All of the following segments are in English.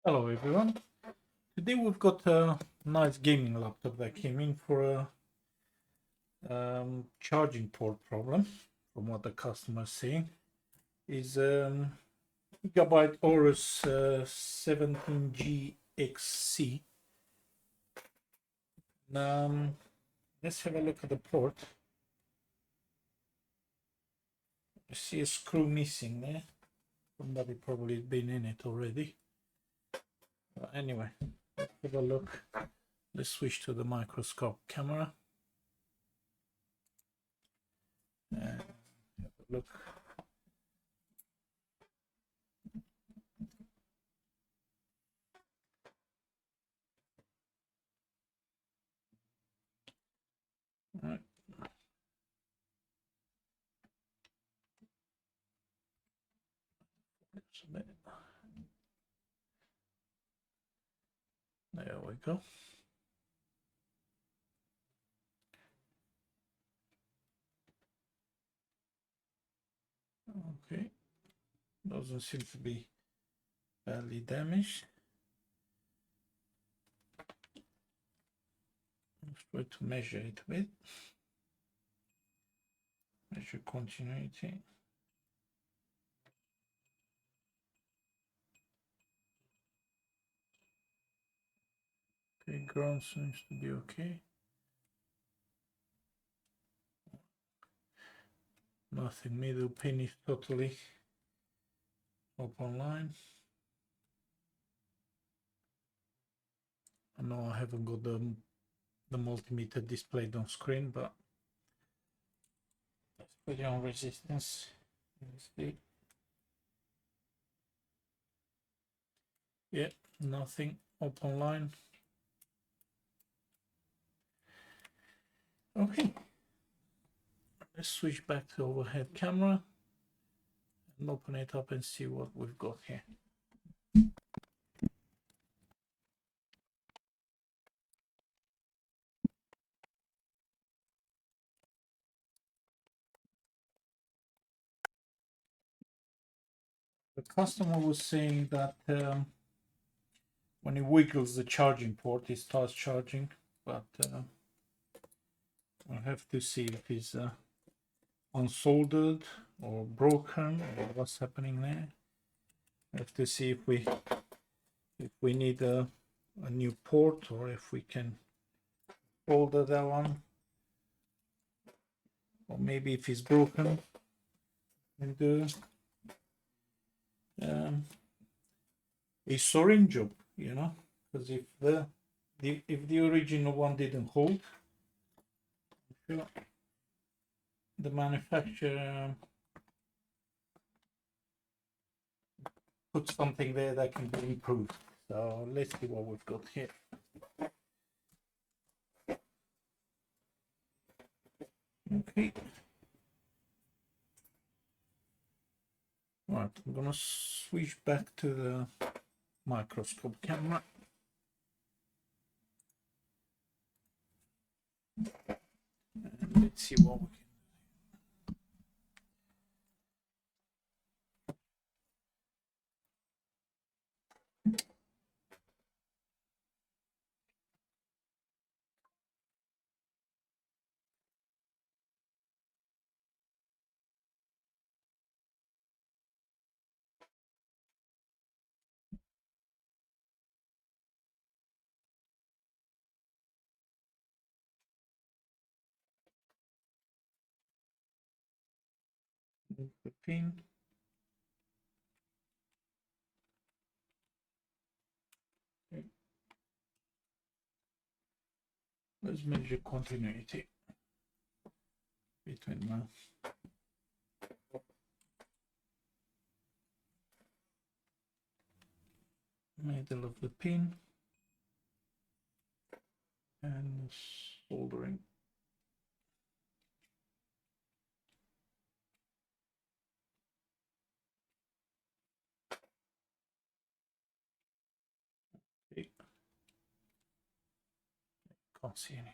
Hello everyone. Today we've got a nice gaming laptop that came in for a charging port problem, from what the customer is saying. Is Gigabyte Aorus 17G XC. Let's have a look at the port. I see a screw missing there. Somebody probably been in it already. But anyway, let's have a look. Let's switch to the microscope camera. And have a look. All right. There we go. Okay, doesn't seem to be badly damaged. Let's try to measure it a bit. Measure continuity. Okay, ground seems to be okay. Nothing. Middle pin is totally open line. I know I haven't got the multimeter displayed on screen, but let's put it on resistance. Let's see. Yeah, nothing. Open line. Okay. Let's switch back to overhead camera and open it up and see what we've got here. The customer was saying that when he wiggles the charging port, it starts charging, but I'll have to see if it's unsoldered or broken or what's happening there. I have to see if we need a new port or if we can solder that one, or maybe if it's broken and do a Sorin job, you know, because if the original one didn't hold, the manufacturer put something there that can be improved. So let's see what we've got here. Okay. Right, I'm gonna switch back to the microscope camera. And let's see what we can. Move the pin. Okay. Let's measure continuity between the middle of the pin and soldering. Okay. Can't see anything.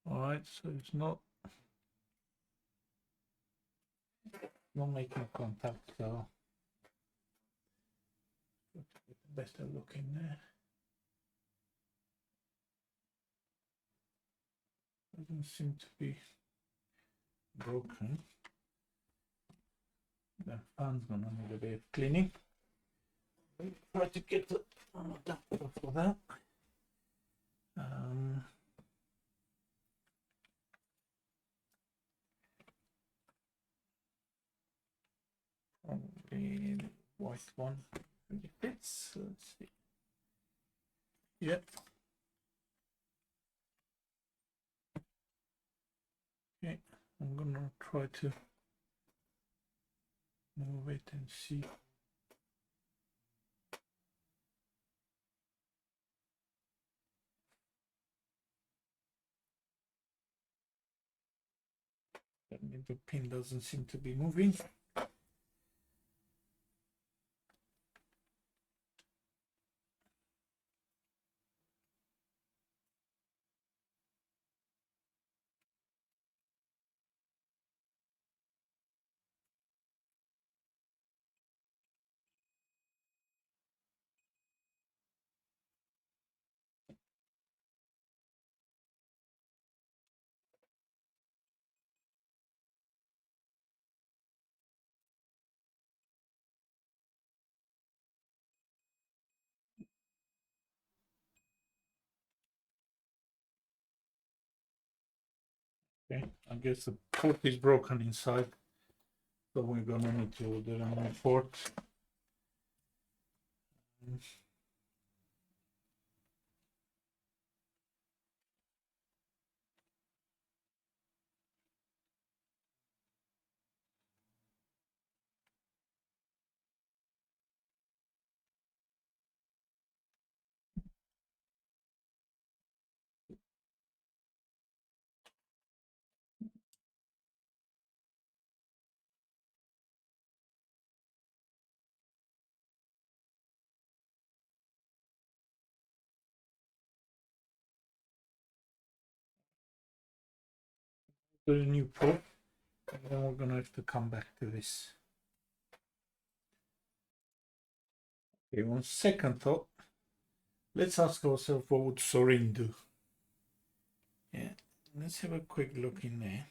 All right, so it's not not making contact, so get a better look in there. Doesn't seem to be broken. The fan's gonna need a bit of cleaning. Try to get the adapter for that. Probably the white one really fits. Let's see. Yep. Okay, I'm gonna try to move it and see. The pin doesn't seem to be moving. Okay, I guess the port is broken inside, so we're gonna need to order a new port. A new port, and then we're gonna have to come back to this. Okay, on second thought, let's ask ourselves what would Sorin do. Yeah, let's have a quick look in there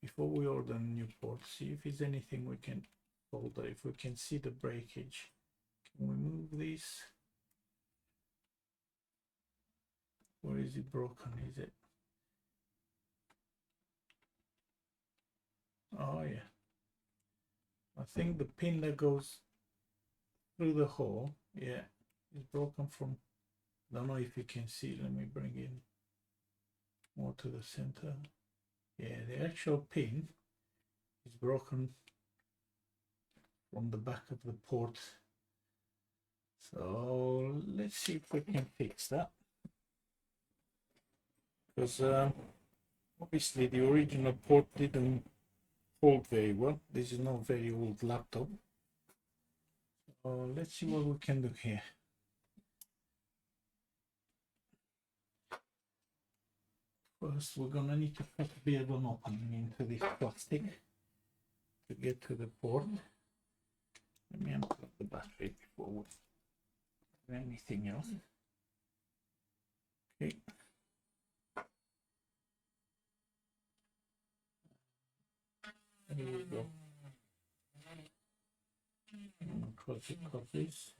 before we order a new port. See if there's anything we can solder. If we can see the breakage, can we move this? Where is it broken? Is it? Oh yeah, I think the pin that goes through the hole, yeah, is broken from. Don't know if you can see. Let me bring in more to the center. Yeah, the actual pin is broken from the back of the port. So let's see if we can fix that. Because obviously the original port didn't hold very well. This is not a very old laptop. So let's see what we can do here. First, we're gonna need to put a bit of an opening into this plastic to get to the port. Let me unplug the battery before we do anything else. Okay. There we go. Close it, close this.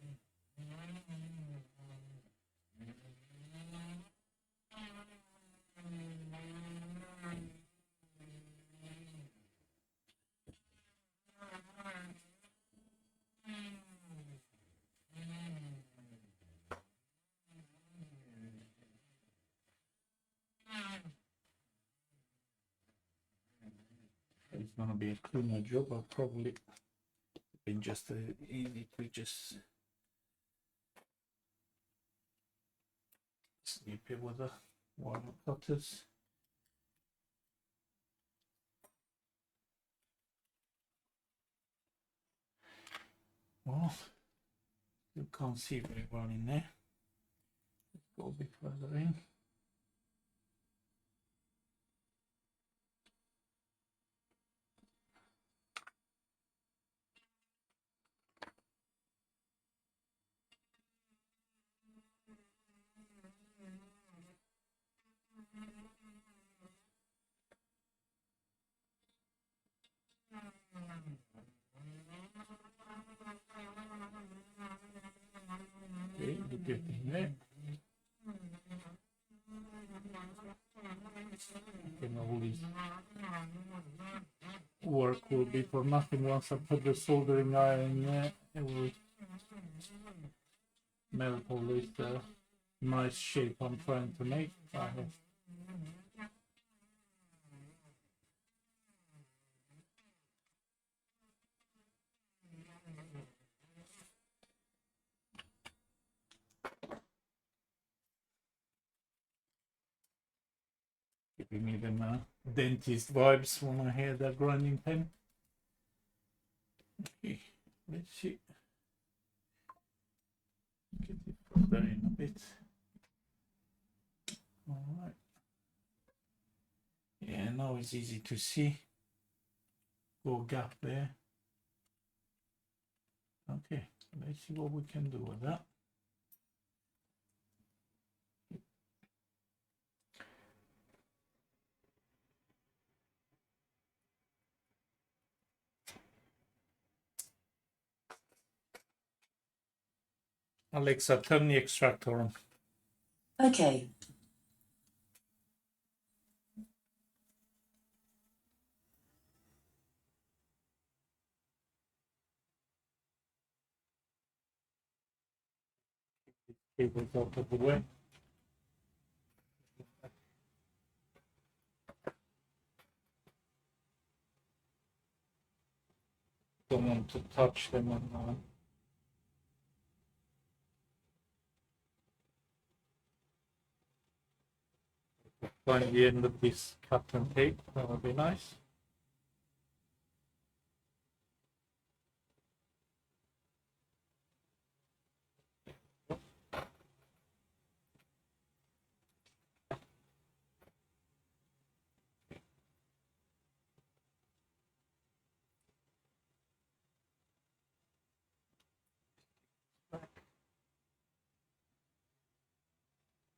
It's gonna be a cleaner job. I'll probably been just easy to just snip it with the wire cutters. Well, you can't see very well in there. Let's go a bit further in. Okay, we're getting there. And all this work will be for nothing once I put the soldering iron there. It will melt all this nice shape I'm trying to make. I have giving me them dentist vibes when I hear that grinding pen. Okay, let's see. Get it further in a bit. All right. Yeah, now it's easy to see. Go gap there. Okay, let's see what we can do with that. Alexa, turn the extractor on. Okay. Cables out of the way. Don't want to touch them on find the end of this cut and tape. That would be nice.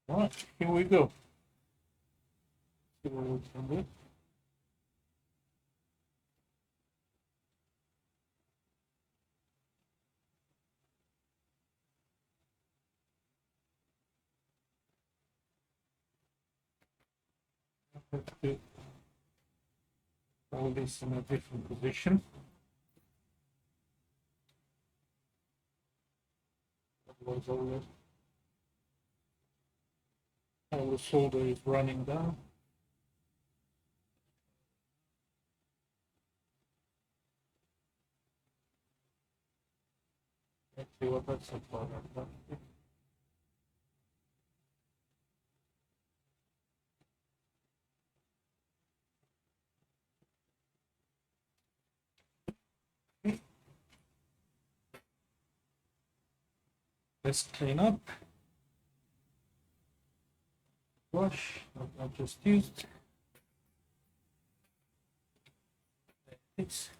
All right, here we go. See what we can do. Let's do all this in a different position. Otherwise, all the solder is running down. Let's see what that's about. Let's clean up. Brush that I just used. It's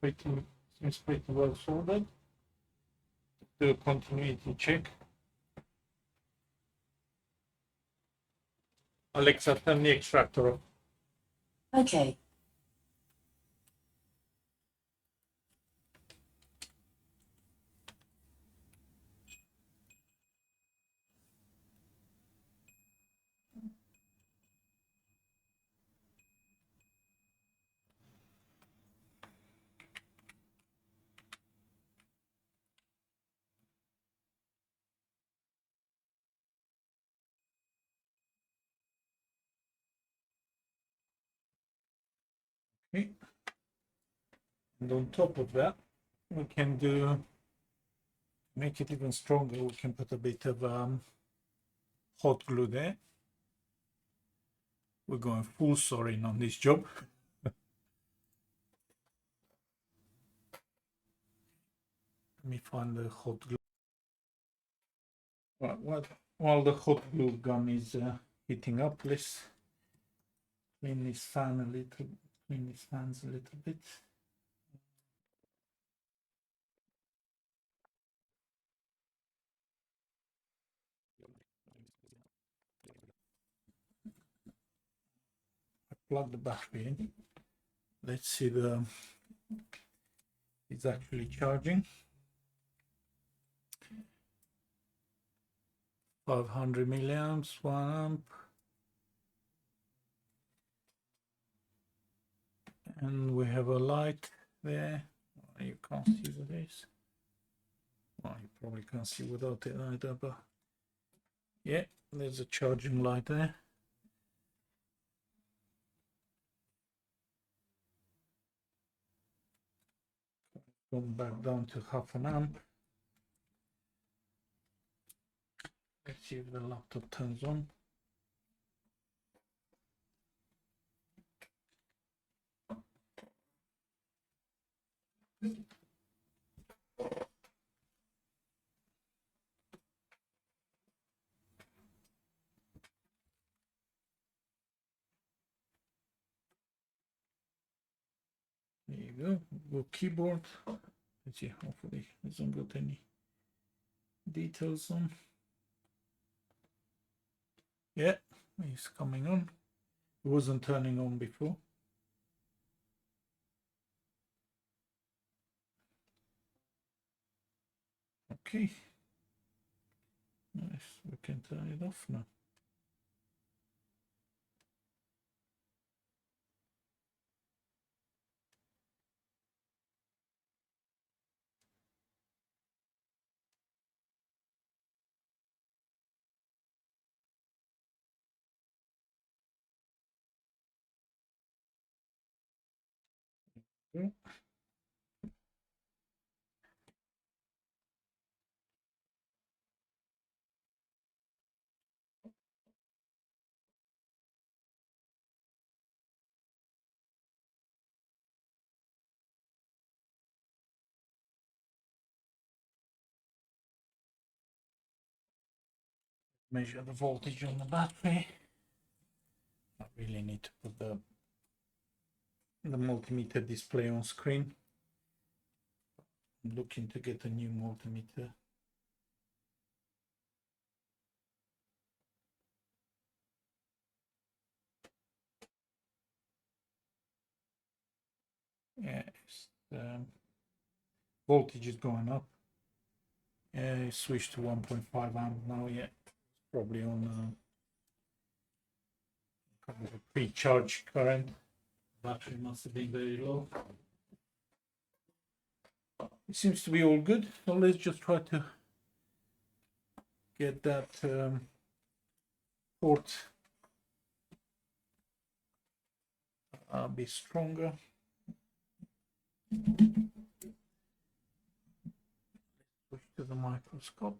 pretty, seems pretty well soldered. Do a continuity check. Alexa, turn the extractor off. Okay. Okay. And on top of that, we can do, make it even stronger, we can put a bit of hot glue there. We're going full Sorin on this job. Let me find the hot glue. While the hot glue gun is heating up, let's clean this fan a little, clean these fans a little bit. I plug the battery in. Let's see it's actually charging. 500 milliamps, 1 amp. And we have a light there. You can't see what it is. Well, you probably can't see without it either, but yeah, there's a charging light there. Going back down to 0.5 amp. Let's see if the laptop turns on. There you go. Go keyboard. Let's see, hopefully it hasn't got any details on. Yeah, it's coming on. It wasn't turning on before. Okay. Nice. We can turn it off now. Okay. Measure the voltage on the battery. I really need to put the multimeter display on screen. I'm looking to get a new multimeter. Yeah, voltage is going up. Yeah, it switched to 1.5 amp now. Yeah, probably on kind of a pre-charge current. Battery must have been very low. It seems to be all good. So let's just try to get that port a bit stronger. Switch to the microscope.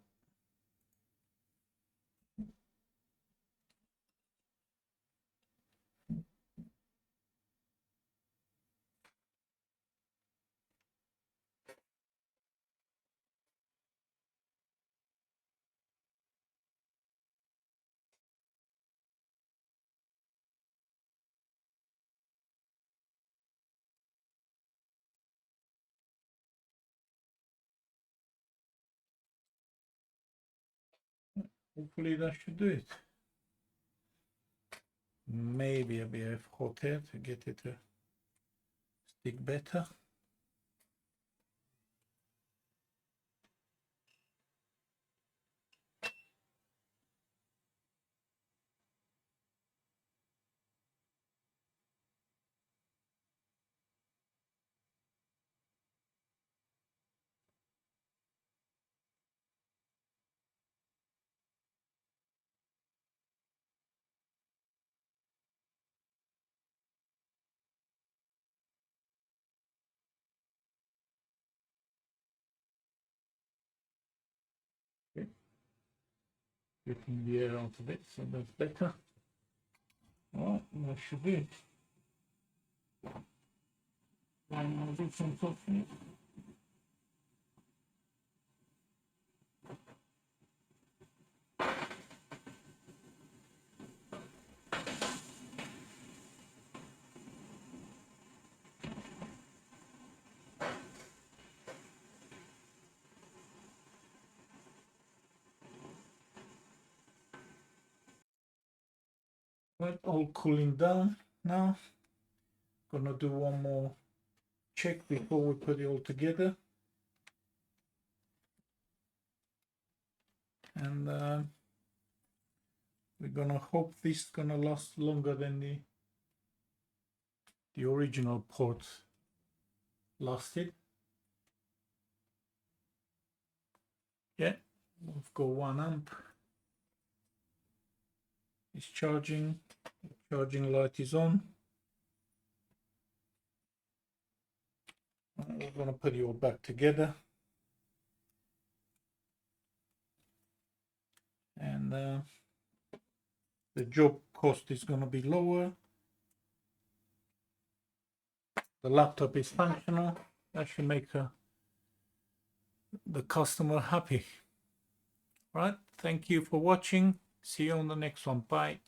Hopefully that should do it. Maybe a bit of hot air to get it to stick better. getting the air out of it, so that's better. Right, that should be it. And I'll do some softening. Right, all cooling down now. Gonna do one more check before we put it all together. And we're gonna hope this is gonna last longer than the original port lasted. Yeah, we've got 1 amp. It's charging. The charging light is on. We're gonna put it all back together. And the job cost is gonna be lower. The laptop is functional. That should make the customer happy. Right, thank you for watching. See you on the next one. Bye.